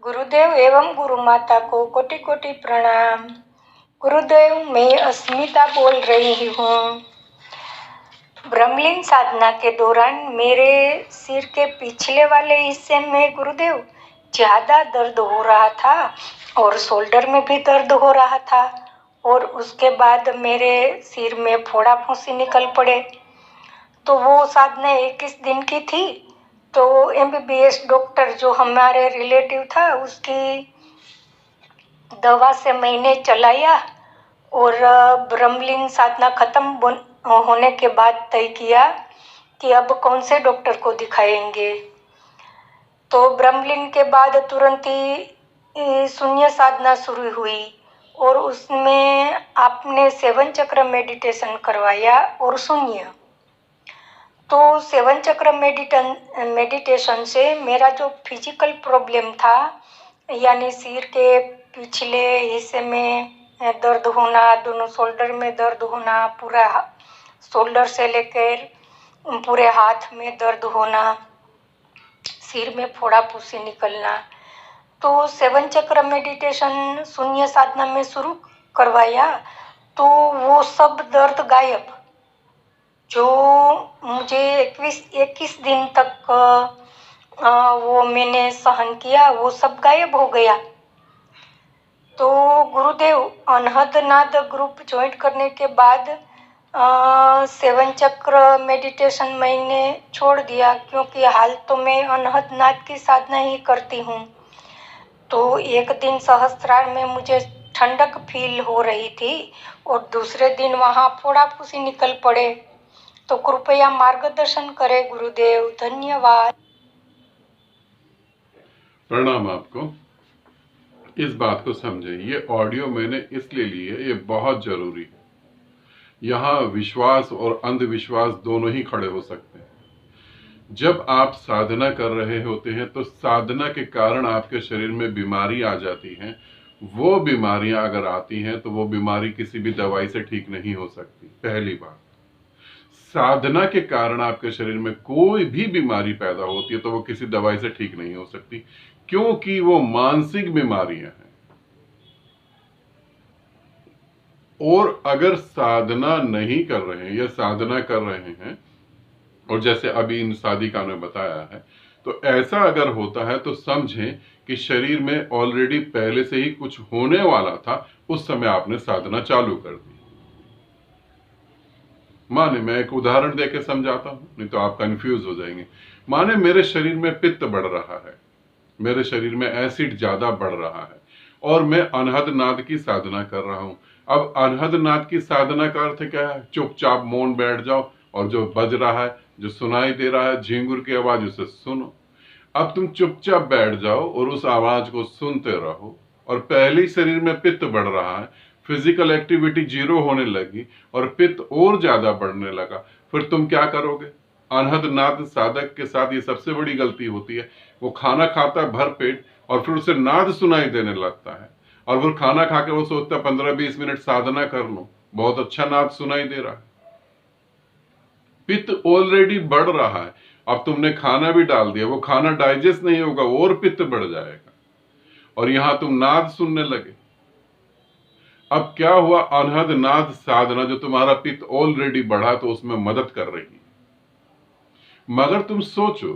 गुरुदेव एवं गुरु माता को कोटि कोटि प्रणाम। गुरुदेव, मैं अस्मिता बोल रही हूँ। ब्रह्मलीन साधना के दौरान मेरे सिर के पिछले वाले हिस्से में गुरुदेव ज्यादा दर्द हो रहा था और शोल्डर में भी दर्द हो रहा था और उसके बाद मेरे सिर में फोड़ा फुंसी निकल पड़े। तो वो साधना 21 दिन की थी। तो एमबीबीएस डॉक्टर जो हमारे रिलेटिव था उसकी दवा से मैंने चलाया और ब्रह्मलीन साधना खत्म होने के बाद तय किया कि अब कौन से डॉक्टर को दिखाएंगे। तो ब्रह्मलीन के बाद तुरंत ही शून्य साधना शुरू हुई और उसमें आपने 7 चक्र मेडिटेशन करवाया और शून्य। तो 7 चक्र मेडिटेशन से मेरा जो फिजिकल प्रॉब्लम था यानी सिर के पिछले हिस्से में दर्द होना, दोनों शोल्डर में दर्द होना, पूरा शोल्डर से लेकर पूरे हाथ में दर्द होना, सिर में फोड़ा फुंसी निकलना, तो 7 चक्र मेडिटेशन शून्य साधना में शुरू करवाया तो वो सब दर्द गायब जो मुझे 21 दिन तक वो मैंने सहन किया वो सब गायब हो गया। तो गुरुदेव अनहद नाद ग्रुप ज्वाइन करने के बाद 7 चक्र मेडिटेशन मैंने छोड़ दिया क्योंकि हाल तो मैं अनहद नाद की साधना ही करती हूँ। तो एक दिन सहस्त्रार में मुझे ठंडक फील हो रही थी और दूसरे दिन वहाँ फोड़ा फुंसी निकल पड़े। तो कृपया मार्गदर्शन करें गुरुदेव, धन्यवाद। प्रणाम आपको। इस बात को समझे, ये ऑडियो मैंने इसलिए ली है, ये बहुत जरूरी है। यहाँ विश्वास और अंधविश्वास दोनों ही खड़े हो सकते हैं। जब आप साधना कर रहे होते हैं तो साधना के कारण आपके शरीर में बीमारी आ जाती है। वो बीमारियां अगर आती हैं तो वो बीमारी किसी भी दवाई से ठीक नहीं हो सकती। पहली बात, साधना के कारण आपके शरीर में कोई भी बीमारी पैदा होती है तो वो किसी दवाई से ठीक नहीं हो सकती, क्योंकि वो मानसिक बीमारियां हैं। और अगर साधना नहीं कर रहे हैं या साधना कर रहे हैं, और जैसे अभी इन साधिका ने बताया है, तो ऐसा अगर होता है तो समझें कि शरीर में ऑलरेडी पहले से ही कुछ होने वाला था, उस समय आपने साधना चालू कर दी। माने मैं एक उदाहरण देके समझाता हूं, नहीं तो आप कंफ्यूज हो जाएंगे। माने मेरे शरीर में पित्त बढ़ रहा है, मेरे शरीर में एसिड ज्यादा बढ़ रहा है और मैं अनहद नाद की साधना कर रहा हूं। अब अनहद नाद की साधना का अर्थ क्या है? चुपचाप मौन बैठ जाओ और जो बज रहा है, जो सुनाई दे रहा है, झिंगुर की आवाज, उसे सुनो। अब तुम चुपचाप बैठ जाओ और उस आवाज को सुनते रहो। और पहले ही शरीर में पित्त बढ़ रहा है, फिजिकल एक्टिविटी जीरो होने लगी और पित्त और ज्यादा बढ़ने लगा। फिर तुम क्या करोगे? अनहद नाद साधक के साथ ये सबसे बड़ी गलती होती है। वो खाना खाता है भर पेट और फिर उसे नाद सुनाई देने लगता है और फिर खाना खा के वो सोचता है 15-20 मिनट साधना कर लो, बहुत अच्छा नाद सुनाई दे रहा है। पित्त ऑलरेडी बढ़ रहा है, अब तुमने खाना भी डाल दिया, वो खाना डाइजेस्ट नहीं होगा और पित्त बढ़ जाएगा और यहां तुम नाद सुनने लगे। अब क्या हुआ? अनहद नाद साधना जो तुम्हारा पित्त ऑलरेडी बढ़ा तो उसमें मदद कर रही है। मगर तुम सोचो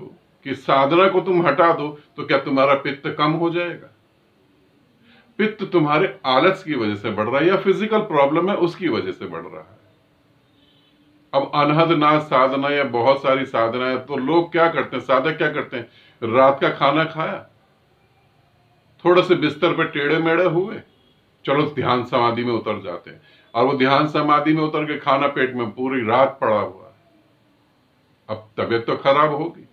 कि साधना को तुम हटा दो तो क्या तुम्हारा पित्त कम हो जाएगा? पित्त तुम्हारे आलस की वजह से बढ़ रहा है या फिजिकल प्रॉब्लम है उसकी वजह से बढ़ रहा है। अब अनहद नाद साधना या बहुत सारी साधनाएं, तो लोग क्या करते हैं, साधक क्या करते हैं, रात का खाना खाया, थोड़े से बिस्तर पर टेढ़े मेढ़े हुए, चलो ध्यान समाधि में उतर जाते हैं और वो ध्यान समाधि में उतर के खाना पेट में पूरी रात पड़ा हुआ है। अब तबीयत तो खराब होगी।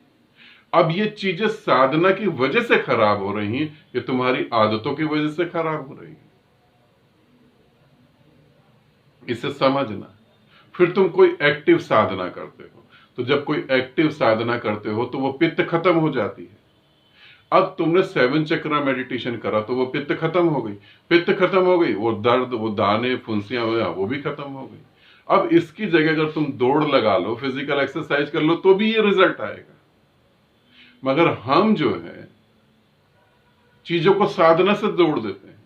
अब ये चीजें साधना की वजह से खराब हो रही हैं, ये तुम्हारी आदतों की वजह से खराब हो रही है। इसे समझना। फिर तुम कोई एक्टिव साधना करते हो, तो जब कोई एक्टिव साधना करते हो तो वो पित्त खत्म हो जाती है। अब तुमने 7 चक्र मेडिटेशन करा तो वो पित्त खत्म हो गई। पित्त खत्म हो गई, वो दर्द, वो दाने, फुंसियां वो भी खत्म हो गई। अब इसकी जगह अगर तुम दौड़ लगा लो, फिजिकल एक्सरसाइज कर लो तो भी ये रिजल्ट आएगा। मगर हम जो है चीजों को साधना से जोड़ देते हैं।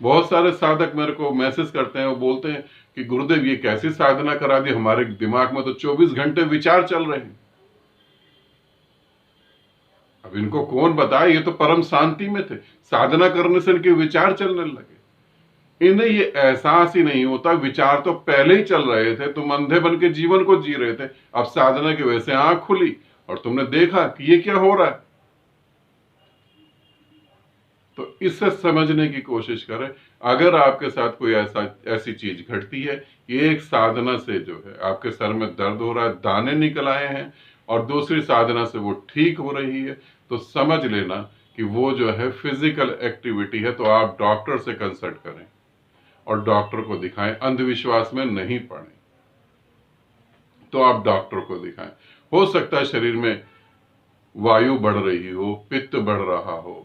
बहुत सारे साधक मेरे को मैसेज करते हैं, वो बोलते हैं कि गुरुदेव ये कैसी साधना करा दी, हमारे दिमाग में तो 24 घंटे विचार चल रहे हैं। अब इनको कौन बताए, ये तो परम शांति में थे, साधना करने से इनके विचार चलने लगे। इन्हें ये एहसास ही नहीं होता, विचार तो पहले ही चल रहे थे, तुम अंधे बन के जीवन को जी रहे थे। अब साधना की वजह से आंख खुली और तुमने देखा कि ये क्या हो रहा है। तो इससे समझने की कोशिश करें। अगर आपके साथ कोई ऐसी चीज घटती है, ये एक साधना से जो है आपके सर में दर्द हो रहा है, दाने निकल आए हैं, और दूसरी साधना से वो ठीक हो रही है, तो समझ लेना कि वो जो है फिजिकल एक्टिविटी है। तो आप डॉक्टर से कंसल्ट करें और डॉक्टर को दिखाएं, अंधविश्वास में नहीं पड़ें। तो आप डॉक्टर को दिखाएं। हो सकता है शरीर में वायु बढ़ रही हो, पित्त बढ़ रहा हो,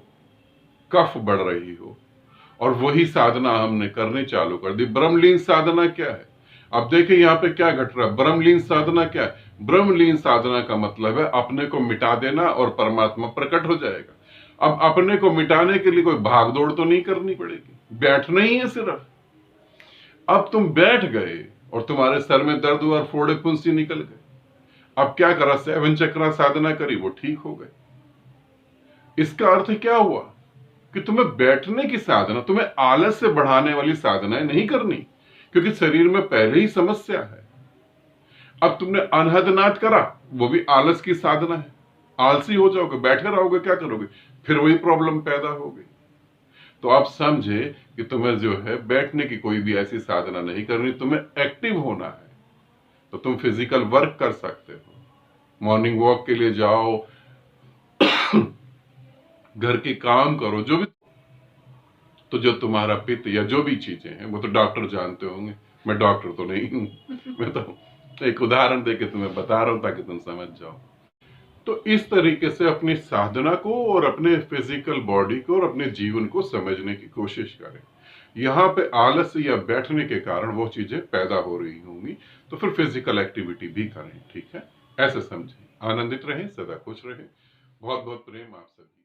कफ बढ़ रही हो, और वही साधना हमने करनी चालू कर दी। ब्रह्मलीन साधना क्या है? अब देखिए यहाँ पे क्या घट रहा है। ब्रह्मलीन साधना क्या है? ब्रह्मलीन साधना का मतलब है अपने को मिटा देना और परमात्मा प्रकट हो जाएगा। अब अपने को मिटाने के लिए कोई भागदौड़ तो नहीं करनी पड़ेगी, बैठना ही है सिर्फ। अब तुम बैठ गए और तुम्हारे सर में दर्द हुआ और फोड़े फुंसी निकल गए। अब क्या करा? 7 चक्रा साधना करी, वो ठीक हो गए। इसका अर्थ क्या हुआ कि तुम्हें बैठने की साधना, तुम्हें आलस से बढ़ाने वाली साधनाएं नहीं करनी, क्योंकि शरीर में पहले ही समस्या है। अब तुमने अनहदनाद करा, वो भी आलस की साधना है। आलसी हो जाओगे, बैठे रहोगे, क्या करोगे? फिर वही प्रॉब्लम पैदा होगी। तो आप समझे कि तुम्हें जो है बैठने की कोई भी ऐसी साधना नहीं करनी, तुम्हें एक्टिव होना है। तो तुम फिजिकल वर्क कर सकते हो, मॉर्निंग वॉक के लिए जाओ, घर के काम करो, जो भी। तो जो तुम्हारा पित्त या जो भी चीजें हैं वो तो डॉक्टर जानते होंगे, मैं डॉक्टर तो नहीं हूं। मैं तो एक उदाहरण देके तुम्हें बता रहा हूं ताकि तुम समझ जाओ। तो इस तरीके से अपनी साधना को और अपने फिजिकल बॉडी को और अपने जीवन को समझने की कोशिश करें। यहाँ पे आलस या बैठने के कारण वो चीजें पैदा हो रही होंगी, तो फिर फिजिकल एक्टिविटी भी करें। ठीक है, ऐसे समझें। आनंदित रहें, सदा खुश रहें। बहुत बहुत प्रेम आप सभी।